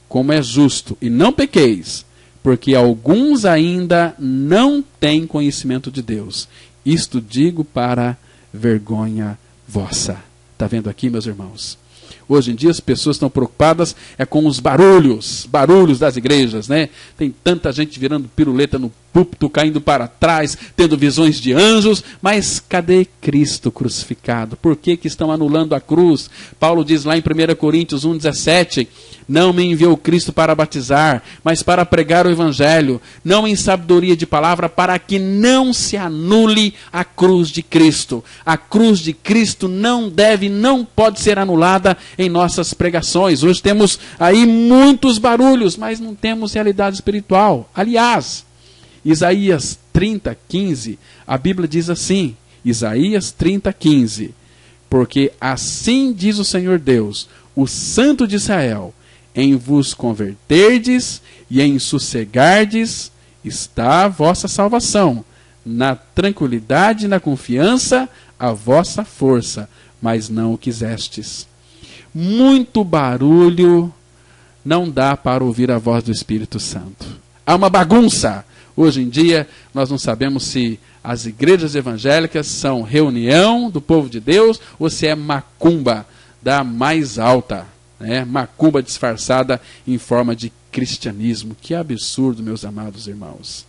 como é justo, e não pequeis, porque alguns ainda não têm conhecimento de Deus. Isto digo para vergonha vossa. Está vendo aqui, meus irmãos? Hoje em dia as pessoas estão preocupadas com os barulhos das igrejas, né? Tem tanta gente virando piruleta no púlpito, caindo para trás, tendo visões de anjos, mas cadê Cristo crucificado? Por que estão anulando a cruz? Paulo diz lá em 1 Coríntios 1,17, não me enviou Cristo para batizar, mas para pregar o Evangelho, não em sabedoria de palavra, para que não se anule a cruz de Cristo. A cruz de Cristo não pode ser anulada em nossas pregações. Hoje temos aí muitos barulhos, mas não temos realidade espiritual. Aliás, Isaías 30:15, a Bíblia diz assim, Isaías 30:15, porque assim diz o Senhor Deus, o Santo de Israel, em vos converterdes e em sossegardes está a vossa salvação, na tranquilidade e na confiança a vossa força, mas não o quisestes. Muito barulho, não dá para ouvir a voz do Espírito Santo. Há uma bagunça. Hoje em dia, nós não sabemos se as igrejas evangélicas são reunião do povo de Deus ou se é macumba da mais alta, né? Macumba disfarçada em forma de cristianismo. Que absurdo, meus amados irmãos.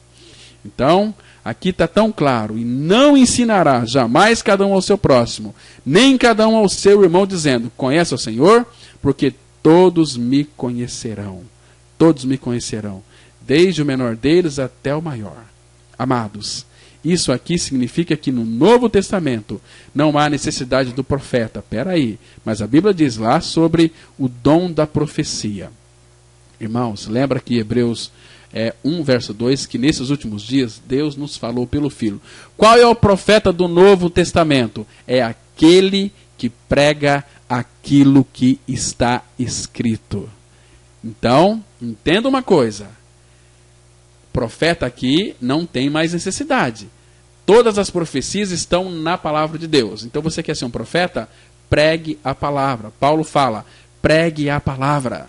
Então, aqui está tão claro, e não ensinará jamais cada um ao seu próximo, nem cada um ao seu irmão, dizendo, conhece o Senhor? Porque todos me conhecerão. Todos me conhecerão, desde o menor deles até o maior. Amados, isso aqui significa que no Novo Testamento não há necessidade do profeta. Espera aí, mas a Bíblia diz lá sobre o dom da profecia. Irmãos, lembra que Hebreus 1, verso 2, que nesses últimos dias Deus nos falou pelo Filho. Qual é o profeta do Novo Testamento? É aquele que prega aquilo que está escrito. Então, entenda uma coisa. Profeta aqui não tem mais necessidade. Todas as profecias estão na palavra de Deus. Então você quer ser um profeta? Pregue a palavra. Paulo fala, pregue a palavra.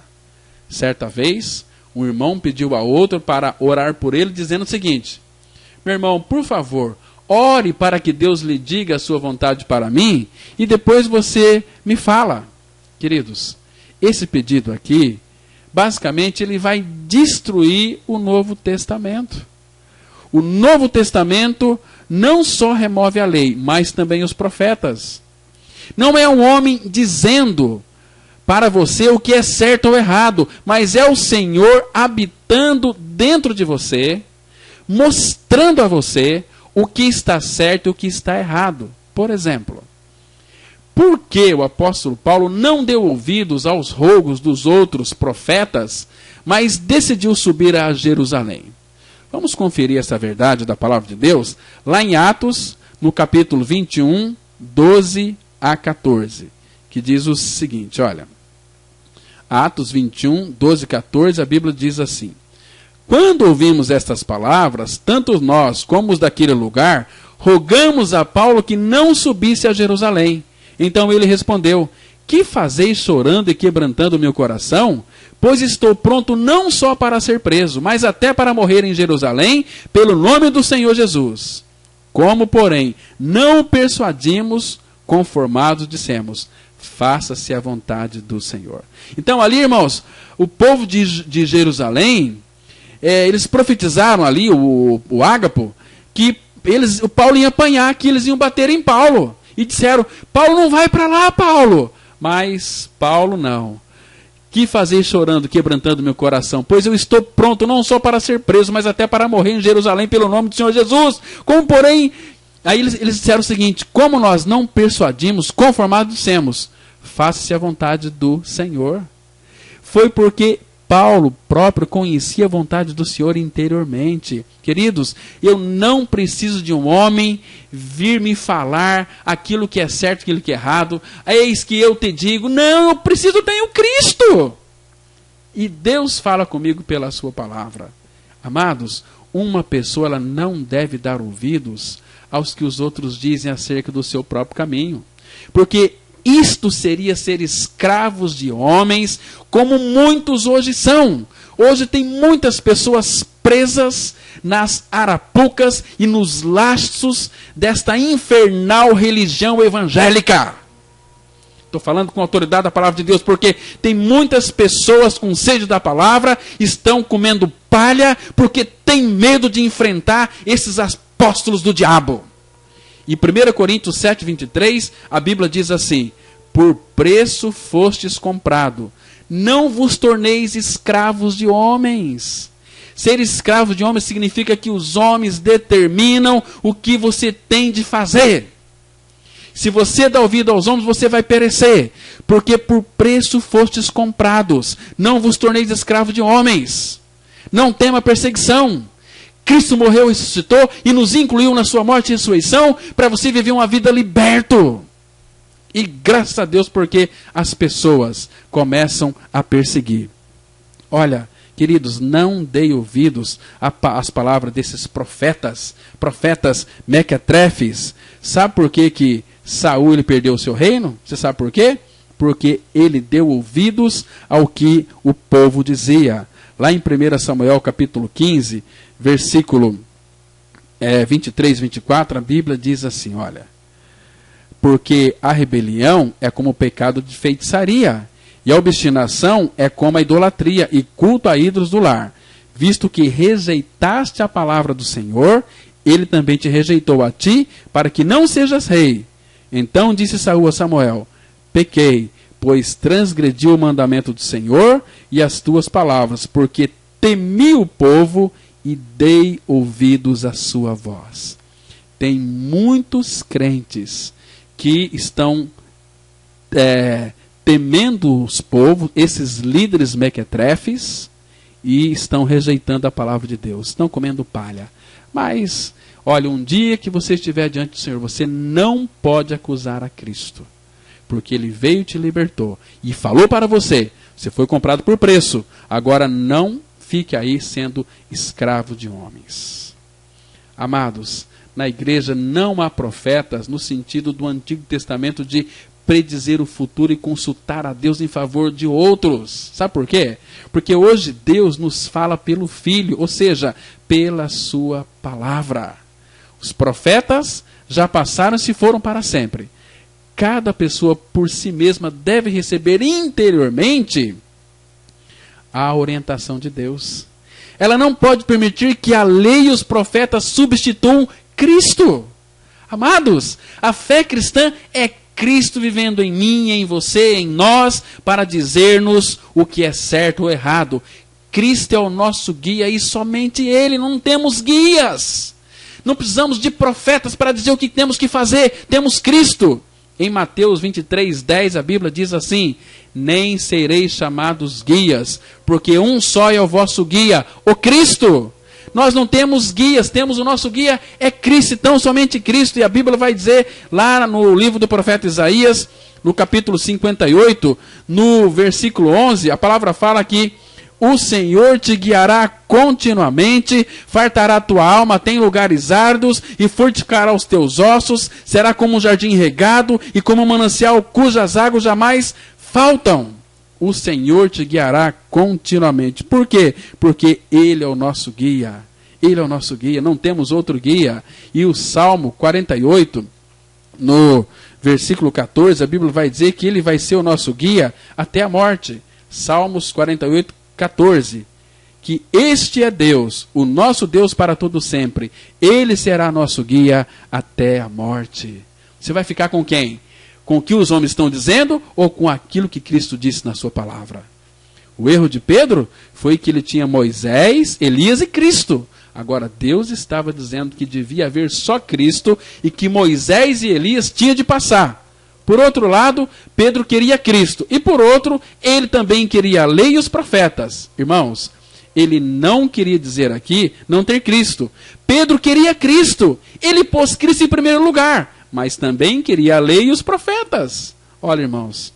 Certa vez, um irmão pediu a outro para orar por ele, dizendo o seguinte: meu irmão, por favor, ore para que Deus lhe diga a sua vontade para mim, e depois você me fala. Queridos, esse pedido aqui, basicamente, ele vai destruir o Novo Testamento. O Novo Testamento não só remove a lei, mas também os profetas. Não é um homem dizendo para você o que é certo ou errado, mas é o Senhor habitando dentro de você, mostrando a você o que está certo e o que está errado. Por exemplo, por que o apóstolo Paulo não deu ouvidos aos rogos dos outros profetas, mas decidiu subir a Jerusalém? Vamos conferir essa verdade da palavra de Deus lá em Atos, no capítulo 21, 12 a 14, que diz o seguinte, olha. Atos 21, 12 e 14, a Bíblia diz assim: quando ouvimos estas palavras, tanto nós como os daquele lugar, rogamos a Paulo que não subisse a Jerusalém. Então ele respondeu: que fazeis chorando e quebrantando o meu coração? Pois estou pronto não só para ser preso, mas até para morrer em Jerusalém, pelo nome do Senhor Jesus. Como, porém, não o persuadimos, conformados dissemos: faça-se a vontade do Senhor. Então ali, irmãos, o povo de Jerusalém, eles profetizaram ali, o Ágapo, que o Paulo ia apanhar, que eles iam bater em Paulo. E disseram: Paulo não vai para lá, Paulo. Mas Paulo não. Que fazer chorando, quebrantando meu coração? Pois eu estou pronto não só para ser preso, mas até para morrer em Jerusalém pelo nome do Senhor Jesus. Como, porém... Aí eles disseram o seguinte: como nós não persuadimos, conformados dissemos, faça-se a vontade do Senhor. Foi porque Paulo próprio conhecia a vontade do Senhor interiormente. Queridos, eu não preciso de um homem vir me falar aquilo que é certo, aquilo que é errado. Eis que eu te digo, não, eu preciso ter o Cristo. E Deus fala comigo pela sua palavra. Amados, uma pessoa ela não deve dar ouvidos aos que os outros dizem acerca do seu próprio caminho. Porque isto seria ser escravos de homens, como muitos hoje são. Hoje tem muitas pessoas presas nas arapucas e nos laços desta infernal religião evangélica. Estou falando com autoridade da palavra de Deus, porque tem muitas pessoas com sede da palavra, estão comendo palha, porque tem medo de enfrentar esses apóstolos do diabo. E 1 Coríntios 7, 23, a Bíblia diz assim: por preço fostes comprado, não vos torneis escravos de homens. Ser escravo de homens significa que os homens determinam o que você tem de fazer. Se você dá ouvido aos homens, você vai perecer, porque por preço fostes comprados, não vos torneis escravos de homens. Não tema perseguição. Cristo morreu e ressuscitou e nos incluiu na sua morte e ressurreição para você viver uma vida liberto. E graças a Deus porque as pessoas começam a perseguir. Olha, queridos, não dei ouvidos às palavras desses profetas mequetrefes. Sabe por que Saul ele perdeu o seu reino? Você sabe por quê? Porque ele deu ouvidos ao que o povo dizia. Lá em 1 Samuel capítulo 15, versículo 23, 24, a Bíblia diz assim, olha: porque a rebelião é como o pecado de feitiçaria, e a obstinação é como a idolatria e culto a ídolos do lar. Visto que rejeitaste a palavra do Senhor, ele também te rejeitou a ti, para que não sejas rei. Então disse Saul a Samuel: pequei, pois transgredi o mandamento do Senhor e as tuas palavras, porque temi o povo e dei ouvidos à sua voz. Tem muitos crentes que estão temendo os povos, esses líderes mequetrefes, e estão rejeitando a palavra de Deus, estão comendo palha. Mas, olha, um dia que você estiver diante do Senhor, você não pode acusar a Cristo, porque Ele veio e te libertou, e falou para você: você foi comprado por preço, agora não fique aí sendo escravo de homens. Amados, na igreja não há profetas no sentido do Antigo Testamento de predizer o futuro e consultar a Deus em favor de outros. Sabe por quê? Porque hoje Deus nos fala pelo Filho, ou seja, pela sua palavra. Os profetas já passaram e se foram para sempre. Cada pessoa por si mesma deve receber interiormente a orientação de Deus. Ela não pode permitir que a lei e os profetas substituam Cristo. Amados, a fé cristã é Cristo vivendo em mim, em você, em nós, para dizer-nos o que é certo ou errado. Cristo é o nosso guia e somente Ele, não temos guias. Não precisamos de profetas para dizer o que temos que fazer, temos Cristo. Em Mateus 23:10 a Bíblia diz assim: nem sereis chamados guias, porque um só é o vosso guia, o Cristo. Nós não temos guias, temos o nosso guia, é Cristo, então somente Cristo. E a Bíblia vai dizer lá no livro do profeta Isaías, no capítulo 58, no versículo 11, a palavra fala que o Senhor te guiará continuamente, fartará a tua alma, tem lugares árduos, e fortificará os teus ossos, será como um jardim regado, e como um manancial cujas águas jamais faltam. O Senhor te guiará continuamente. Por quê? Porque Ele é o nosso guia. Ele é o nosso guia, não temos outro guia. E o Salmo 48, no versículo 14, a Bíblia vai dizer que Ele vai ser o nosso guia até a morte. Salmos 48, 14. Que este é Deus, o nosso Deus para todo sempre. Ele será nosso guia até a morte. Você vai ficar com quem? Com o que os homens estão dizendo ou com aquilo que Cristo disse na sua palavra? O erro de Pedro foi que ele tinha Moisés, Elias e Cristo. Agora, Deus estava dizendo que devia haver só Cristo e que Moisés e Elias tinham de passar. Por outro lado, Pedro queria Cristo. E por outro, ele também queria a lei e os profetas. Irmãos, ele não queria dizer aqui não ter Cristo. Pedro queria Cristo. Ele pôs Cristo em primeiro lugar. Mas também queria a lei e os profetas. Olha, irmãos,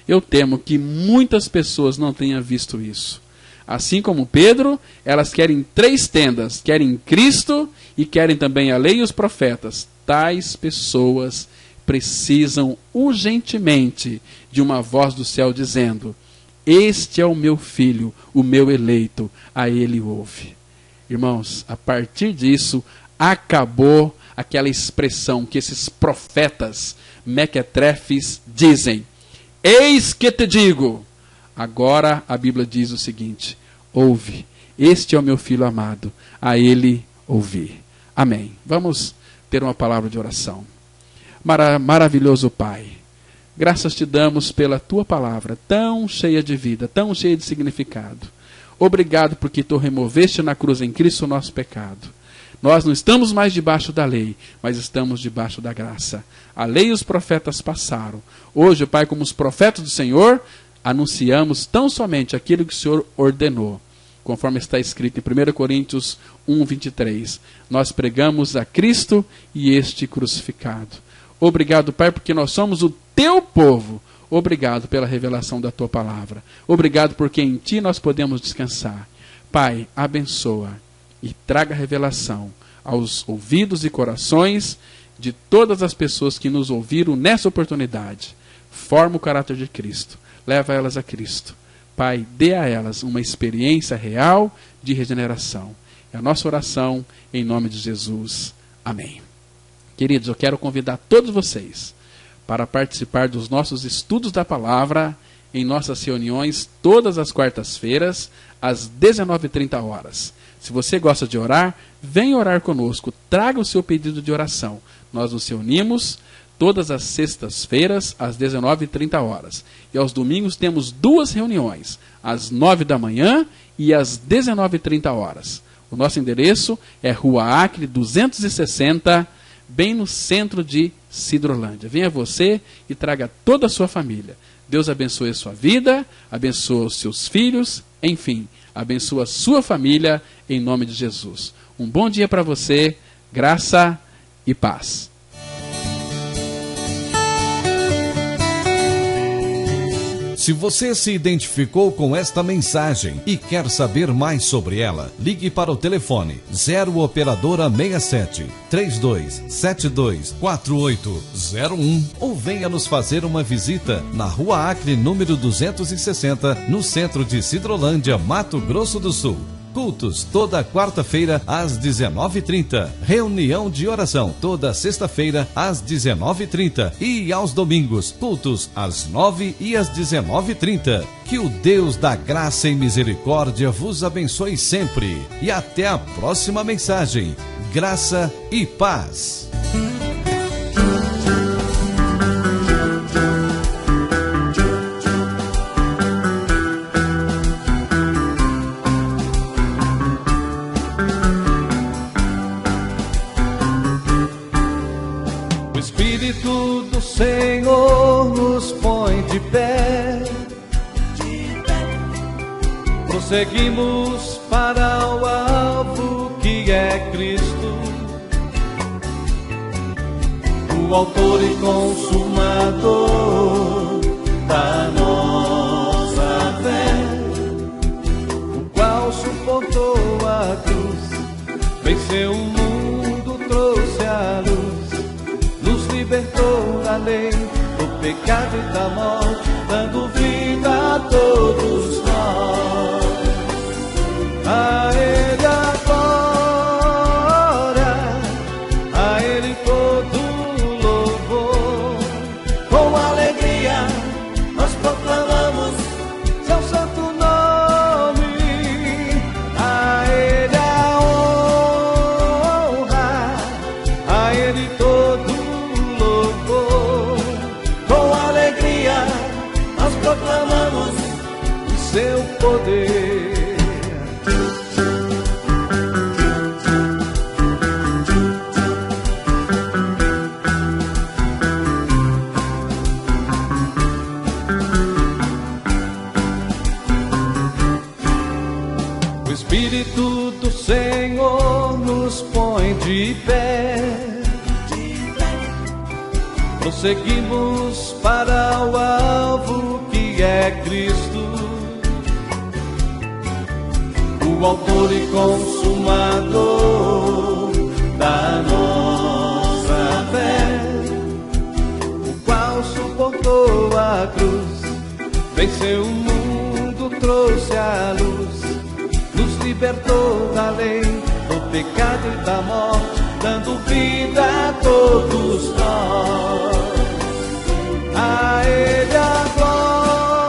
eu temo que muitas pessoas não tenham visto isso. Assim como Pedro, elas querem 3 tendas. Querem Cristo e querem também a lei e os profetas. Tais pessoas precisam urgentemente de uma voz do céu dizendo: este é o meu filho, o meu eleito, a ele ouve. Irmãos, a partir disso, acabou aquela expressão que esses profetas mequetrefes dizem: eis que te digo. Agora a Bíblia diz o seguinte: ouve, este é o meu filho amado, a ele ouvi. Amém. Vamos ter uma palavra de oração. Maravilhoso Pai, graças te damos pela tua palavra, tão cheia de vida, tão cheia de significado. Obrigado porque tu removeste na cruz em Cristo o nosso pecado. Nós não estamos mais debaixo da lei, mas estamos debaixo da graça. A lei e os profetas passaram. Hoje, Pai, como os profetas do Senhor, anunciamos tão somente aquilo que o Senhor ordenou. Conforme está escrito em 1 Coríntios 1:23. Nós pregamos a Cristo e este crucificado. Obrigado, Pai, porque nós somos o teu povo. Obrigado pela revelação da tua palavra. Obrigado porque em ti nós podemos descansar. Pai, abençoa e traga revelação aos ouvidos e corações de todas as pessoas que nos ouviram nessa oportunidade. Forma o caráter de Cristo. Leva elas a Cristo. Pai, dê a elas uma experiência real de regeneração. É a nossa oração em nome de Jesus. Amém. Queridos, eu quero convidar todos vocês para participar dos nossos estudos da palavra em nossas reuniões todas as quartas-feiras, às 19h30. Se você gosta de orar, venha orar conosco, traga o seu pedido de oração. Nós nos reunimos todas as sextas-feiras, às 19h30. E aos domingos temos 2 reuniões, às 9 da manhã e às 19h30. O nosso endereço é Rua Acre 260, bem no centro de Sidrolândia. Venha você e traga toda a sua família. Deus abençoe a sua vida, abençoe os seus filhos, enfim, abençoe a sua família em nome de Jesus. Um bom dia para você, graça e paz. Se você se identificou com esta mensagem e quer saber mais sobre ela, ligue para o telefone 0 operadora 67 3272 4801 ou venha nos fazer uma visita na Rua Acre, número 260, no centro de Sidrolândia, Mato Grosso do Sul. Cultos toda quarta-feira às 19h30. Reunião de oração toda sexta-feira às 19h30. E aos domingos, cultos às 9h e às 19h30. Que o Deus da graça e misericórdia vos abençoe sempre. E até a próxima mensagem. Graça e paz. Senhor nos põe de pé, prosseguimos para o alvo que é Cristo, o autor e consumador da nossa fé, o qual suportou a cruz, venceu o mundo, trouxe a luz, nos libertou da lei, do pecado e da morte, dando vida a todos nós. A Ele a glória, a Ele todo louvor. Com alegria nós proclamamos seu santo nome. A Ele a honra, a Ele todo louvor. Com alegria nós proclamamos o seu poder. O Espírito do Senhor nos põe de pé, prosseguimos para o alvo que é Cristo, o autor e consumador da nossa fé, o qual suportou a cruz, venceu o mundo, trouxe a luz, nos libertou da lei, do pecado e da morte, dando vida a todos nós. A Ele a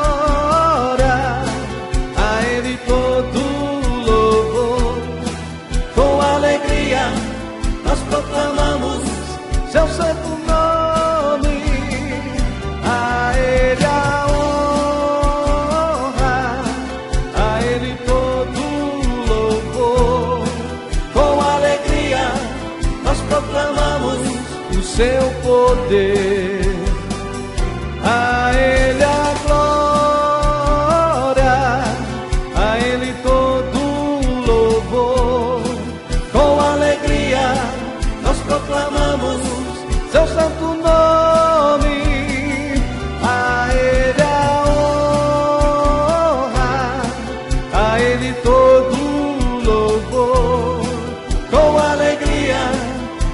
glória, a Ele todo louvor. Com alegria nós proclamamos seu santo nome. A Ele a honra, a Ele todo louvor. Com alegria nós proclamamos o seu poder. A Ele a glória, a Ele todo louvor. Com alegria nós proclamamos seu santo nome. A Ele a honra, a Ele todo louvor. Com alegria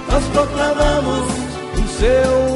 nós proclamamos o seu